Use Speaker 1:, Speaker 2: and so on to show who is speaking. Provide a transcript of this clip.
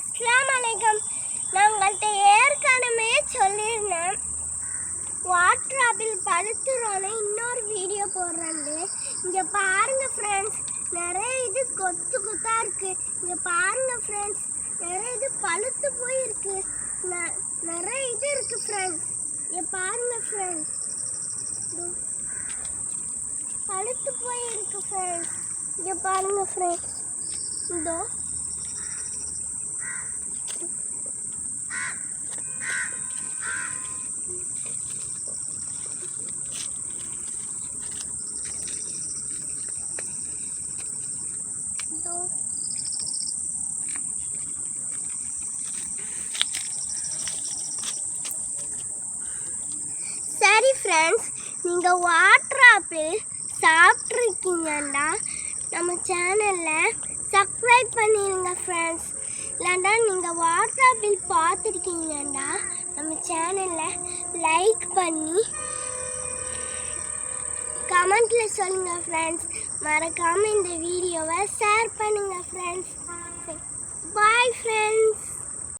Speaker 1: அஸ்ஸலாமு அலைக்கும். நான் உங்கள்கிட்ட ஏற்கனவே சொல்லியிருந்தேன், வாட்டர் ஆப்பிள் பழுத்துறோன்னு இன்னொரு வீடியோ போடுறேன்னு. இங்கே பாருங்கள் ஃப்ரெண்ட்ஸ், நிறைய இது கொத்து கொத்தாக இருக்குது. இங்கே பாருங்கள் ஃப்ரெண்ட்ஸ், நிறைய இது பழுத்து போயிருக்கு. நிறைய இது இருக்குது ஃப்ரெண்ட்ஸ். இங்கே பாருங்கள் ஃப்ரெண்ட்ஸ், பழுத்து போயிருக்கு ஃப்ரெண்ட்ஸ். இங்கே பாருங்கள் ஃப்ரெண்ட்ஸ், இதோ சரி ஃப்ரெண்ட்ஸ், நீங்கள் வாட்டர் ஆப்பிள் சாப்பிட்ருக்கீங்கன்னா நம்ம சேனலில் சப்ஸ்கிரைப் பண்ணிடுங்க ஃப்ரெண்ட்ஸ். இல்லைன்னா நீங்கள் வாட்டர் ஆப்பிள் பார்த்துருக்கீங்கன்னா நம்ம சேனலில் லைக் பண்ணி கமெண்ட்டில் சொல்லுங்கள் ஃப்ரெண்ட்ஸ். மறக்காமல் இந்த வீடியோவை ஷேர் பண்ணுங்கள் ஃப்ரெண்ட்ஸ். Bye friends.